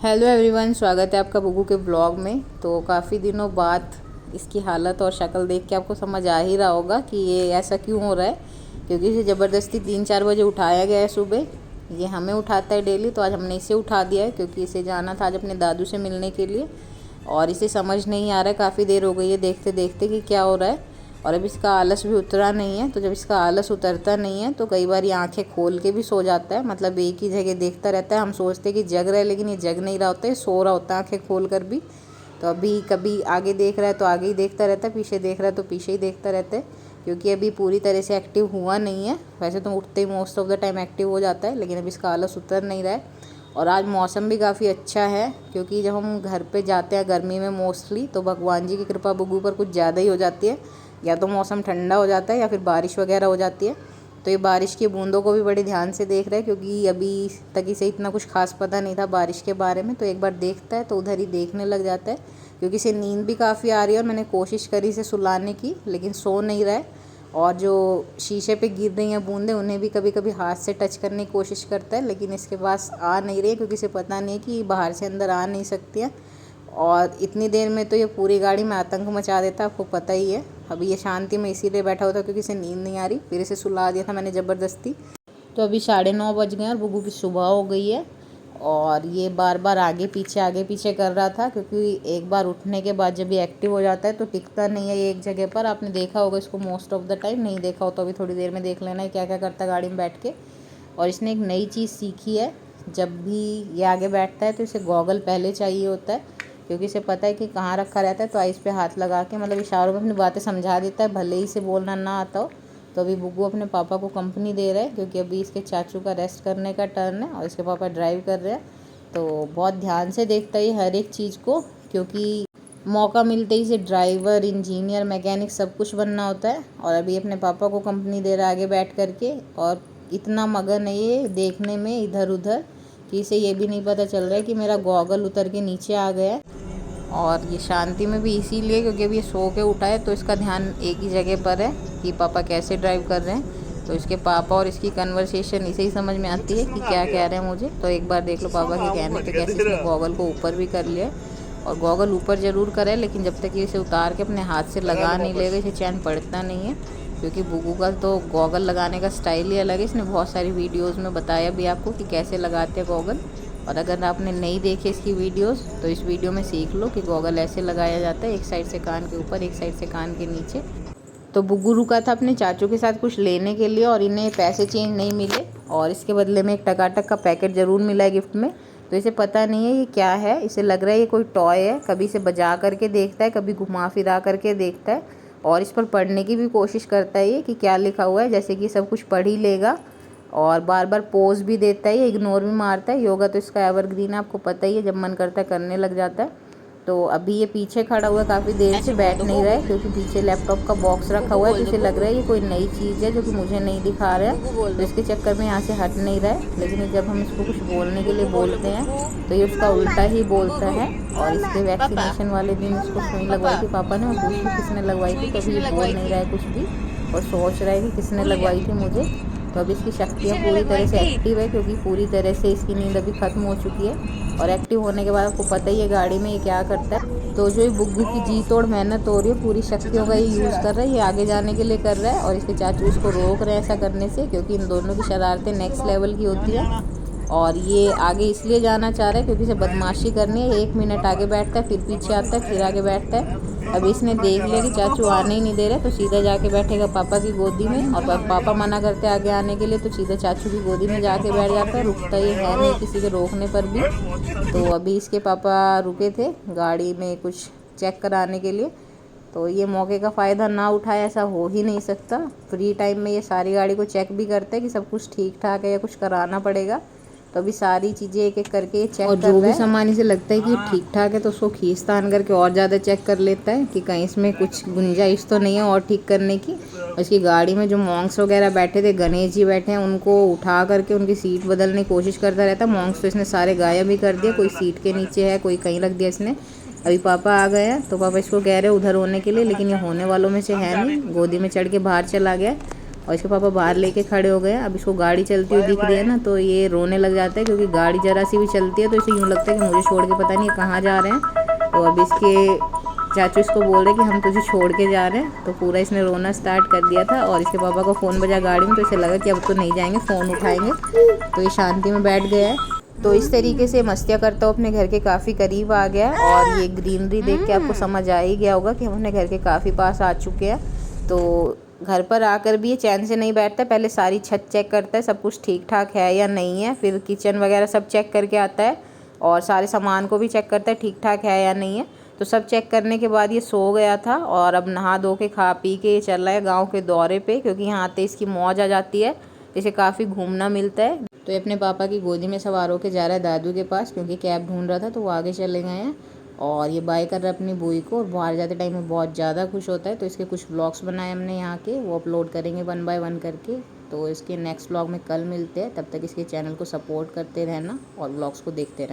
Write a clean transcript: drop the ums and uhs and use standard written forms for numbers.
Hello everyone, स्वागत है आपका बुगू के ब्लॉग में। तो काफ़ी दिनों बाद इसकी हालत और शक्ल देख के आपको समझ आ ही रहा होगा कि ये ऐसा क्यों हो रहा है। क्योंकि इसे ज़बरदस्ती 3-4 बजे उठाया गया है सुबह। ये हमें उठाता है डेली, तो आज हमने इसे उठा दिया है क्योंकि इसे जाना था आज अपने दादू से मिलने के लिए। और इसे समझ नहीं आ रहा है, काफ़ी देर हो गई है देखते देखते कि क्या हो रहा है। और अब इसका आलस भी उतरा नहीं है। तो जब इसका आलस उतरता नहीं है तो कई बार ये आंखें खोल के भी सो जाता है, मतलब एक ही जगह देखता रहता है। हम सोचते हैं कि जग रहा है, लेकिन ये जग नहीं रहा होता है, सो रहा होता है आंखें खोल कर भी। तो अभी कभी आगे देख रहा है तो आगे ही देखता रहता है, पीछे देख रहा है तो पीछे ही देखता रहता है। क्योंकि अभी पूरी तरह से एक्टिव हुआ नहीं है। वैसे तो उठते ही most of the time active हो जाता है, लेकिन अभी इसका आलस उतर नहीं रहा है। और आज मौसम भी काफ़ी अच्छा है, क्योंकि जब हम घर पे जाते हैं गर्मी में मोस्टली, तो भगवान जी की कृपा बुग्गू पर कुछ ज़्यादा ही हो जाती है। या तो मौसम ठंडा हो जाता है या फिर बारिश वगैरह हो जाती है। तो ये बारिश की बूंदों को भी बड़े ध्यान से देख रहा है, क्योंकि अभी तक इसे इतना कुछ खास पता नहीं था बारिश के बारे में। तो एक बार देखता है तो उधर ही देखने लग जाता है, क्योंकि इसे नींद भी काफ़ी आ रही है। और मैंने कोशिश करी इसे सुलाने की, लेकिन सो नहीं रहा है। और जो शीशे पे गिर रही हैं बूंदें, उन्हें भी कभी कभी हाथ से टच करने की कोशिश करता है, लेकिन इसके पास आ नहीं रही है, क्योंकि इसे पता नहीं है कि बाहर से अंदर आ नहीं सकती है। और इतनी देर में तो ये पूरी गाड़ी में आतंक मचा देता, आपको पता ही है। अभी ये शांति में इसीलिए बैठा होता क्योंकि इसे नींद नहीं आ रही। फिर इसे सुला दिया था मैंने ज़बरदस्ती। तो अभी 9:30 बज गए और बुग्गू की सुबह हो गई है। और ये बार बार आगे पीछे कर रहा था, क्योंकि एक बार उठने के बाद जब ये एक्टिव हो जाता है तो टिकता नहीं है ये एक जगह पर। आपने देखा होगा इसको मोस्ट ऑफ द टाइम, नहीं देखा हो तो अभी थोड़ी देर में देख लेना है क्या क्या करता है गाड़ी में बैठ के। और इसने एक नई चीज़ सीखी है, जब भी ये आगे बैठता है तो इसे गॉगल पहले चाहिए होता है, क्योंकि इसे पता है कि कहाँ रखा रहता है। तो आइस पे हाथ लगा के, मतलब इशारों में अपनी बातें समझा देता है, भले ही इसे बोलना ना आता हो। तो अभी बुग्गू अपने पापा को कंपनी दे रहा है, क्योंकि अभी इसके चाचू का रेस्ट करने का टर्न है और इसके पापा ड्राइव कर रहे हैं। तो बहुत ध्यान से देखता है हर एक चीज़ को, क्योंकि मौका मिलते ही इसे ड्राइवर, इंजीनियर, मैकेनिक सब कुछ बनना होता है। और अभी अपने पापा को कंपनी दे रहा है आगे बैठ करके। और इतना मगन है ये देखने में इधर उधर कि इसे ये भी नहीं पता चल रहा है कि मेरा गॉगल उतर के नीचे आ गया है। और ये शांति में भी इसीलिए क्योंकि अभी ये सो के उठा है, तो इसका ध्यान एक ही जगह पर है कि पापा कैसे ड्राइव कर रहे हैं। तो इसके पापा और इसकी कन्वर्सेशन इसे ही समझ में आती है कि क्या कह रहे हैं मुझे। तो एक बार देख लो पापा के कहने पे कैसे इसने गॉगल को ऊपर भी कर लिया। और गॉगल ऊपर ज़रूर करे, लेकिन जब तक ये इसे उतार के अपने हाथ से लगा नहीं लेगा इसे चैन पड़ता नहीं है। क्योंकि बुग्गू का तो गॉगल लगाने का स्टाइल ही अलग है। इसने बहुत सारी वीडियोज़ में बताया भी आपको कि कैसे लगाते हैं गॉगल। और अगर आपने नहीं देखे इसकी वीडियोस तो इस वीडियो में सीख लो कि गॉगल ऐसे लगाया जाता है, एक साइड से कान के ऊपर, एक साइड से कान के नीचे। तो बुग्गू रुका था अपने चाचू के साथ कुछ लेने के लिए, और इन्हें पैसे चेंज नहीं मिले, और इसके बदले में एक टकाटक का पैकेट ज़रूर मिला है गिफ्ट में। तो इसे पता नहीं है ये क्या है, इसे लग रहा है ये कोई टॉय है। कभी इसे बजा करके देखता है, कभी घुमा फिरा करके देखता है, और इस पर पढ़ने की भी कोशिश करता है ये कि क्या लिखा हुआ है, जैसे कि सब कुछ पढ़ ही लेगा। और बार बार पोज भी देता है, इग्नोर भी मारता है। योगा तो इसका एवरग्रीन है, आपको पता ही है, जब मन करता है करने लग जाता है। तो अभी ये पीछे खड़ा हुआ है, काफ़ी देर से बैठ नहीं रहा है, क्योंकि पीछे लैपटॉप का बॉक्स रखा हुआ है। तो इसे लग रहा है ये कोई नई चीज़ है जो कि मुझे नहीं दिखा रहा है, तो इसके चक्कर में यहाँ से हट नहीं रहा है। लेकिन जब हम इसको कुछ बोलने के लिए बोलते हैं तो ये उसका उल्टा ही बोलता है। और इसके वैक्सीनेशन वाले दिन इसको सुई लगवाई थी पापा ने, और पूछी किसने लगवाई थी, कभी ये बोल नहीं रहा है कुछ भी, और सोच रहा है कि किसने लगवाई थी मुझे। तो अभी इसकी शक्तियाँ पूरी तरह से एक्टिव है, क्योंकि पूरी तरह से इसकी नींद अभी ख़त्म हो चुकी है। और एक्टिव होने के बाद आपको पता ही है गाड़ी में ये क्या करता है। तो जो ये बुग्गू की जी तोड़ मेहनत हो रही है, पूरी शक्तियों का ये यूज़ कर रहा है, ये आगे जाने के लिए कर रहा है। और इसके चाचू इसको रोक रहे हैं ऐसा करने से, क्योंकि इन दोनों की शरारतें नेक्स्ट लेवल की होती है। और ये आगे इसलिए जाना चाह रहा है क्योंकि इसे बदमाशी करनी है। 1 मिनट आगे बैठता है, फिर पीछे आता है, फिर आगे बैठता है। अभी इसने देख लिया कि चाचू आने ही नहीं दे रहे, तो सीधा जाके बैठेगा पापा की गोदी में। और पापा मना करते हैं आगे आने के लिए, तो सीधा चाचू की गोदी में जाके बैठ जाता है। रुकता ये है नहीं किसी के रोकने पर भी। तो अभी इसके पापा रुके थे गाड़ी में कुछ चेक कराने के लिए, तो ये मौके का फ़ायदा ना उठाए ऐसा हो ही नहीं सकता। फ्री टाइम में ये सारी गाड़ी को चेक भी करते हैं कि सब कुछ ठीक ठाक है या कुछ कराना पड़ेगा। तो अभी सारी चीज़ें एक एक करके ये चेक कर रहा है, और जो भी सामान इसे लगता है कि ठीक ठाक है तो उसको खींचतान करके और ज़्यादा चेक कर लेता है कि कहीं इसमें कुछ गुंजाइश तो नहीं है और ठीक करने की। और इसकी गाड़ी में जो मॉन्क्स वगैरह बैठे थे, गणेश जी बैठे हैं, उनको उठा करके उनकी सीट बदलने की कोशिश करता रहता है। मॉन्क्स तो इसने सारे गायब ही कर दिए, कोई सीट के नीचे है, कोई कहीं रख दिया इसने। अभी पापा आ गए हैं तो पापा इसको कह रहे हैं उधर होने के लिए, लेकिन ये होने वालों में से है नहीं, गोदी में चढ़ के बाहर चला गया। और इसके पापा बाहर लेके खड़े हो गए। अब इसको गाड़ी चलती हुई दिख रही है ना, तो ये रोने लग जाता है, क्योंकि गाड़ी ज़रा सी भी चलती है तो इसे यूँ लगता है कि मुझे छोड़ के पता नहीं कहाँ जा रहे हैं। तो अब इसके चाचू इसको बोल रहे कि हम तुझे छोड़ के जा रहे हैं। तो पूरा इसने रोना स्टार्ट कर दिया था, और इसके पापा का फ़ोन बजा गाड़ी में, तो इसे लगा कि अब तो नहीं जाएंगे, फ़ोन उठाएंगे। तो ये शांति में बैठ गया है। तो इस तरीके से मस्तियाँ करता हूँ अपने घर के काफ़ी करीब आ गया है। और ये ग्रीनरी देख के आपको समझ आ ही गया होगा कि हम अपने घर के काफ़ी पास आ चुके हैं। तो घर पर आकर भी ये चैन से नहीं बैठता, पहले सारी छत चेक करता है सब कुछ ठीक ठाक है या नहीं है, फिर किचन वगैरह सब चेक करके आता है, और सारे सामान को भी चेक करता है ठीक ठाक है या नहीं है। तो सब चेक करने के बाद ये सो गया था, और अब नहा धो के खा पी के ये चल रहा है गाँव के दौरे पे, क्योंकि यहाँ आते इसकी मौज आ जाती है, इसे काफ़ी घूमना मिलता है। तो ये अपने पापा की गोदी में सवार होकर जा रहा है दादू के पास, क्योंकि कैब ढूंढ रहा था, तो वो आगे चले गए हैं। और ये बाय कर रहा है अपनी बुई को, और बाहर जाते टाइम में बहुत ज़्यादा खुश होता है। तो इसके कुछ व्लॉग्स बनाए हमने यहाँ के, वो अपलोड करेंगे 1 बाय 1 करके। तो इसके नेक्स्ट व्लॉग में कल मिलते हैं, तब तक इसके चैनल को सपोर्ट करते रहना और व्लॉग्स को देखते रहना।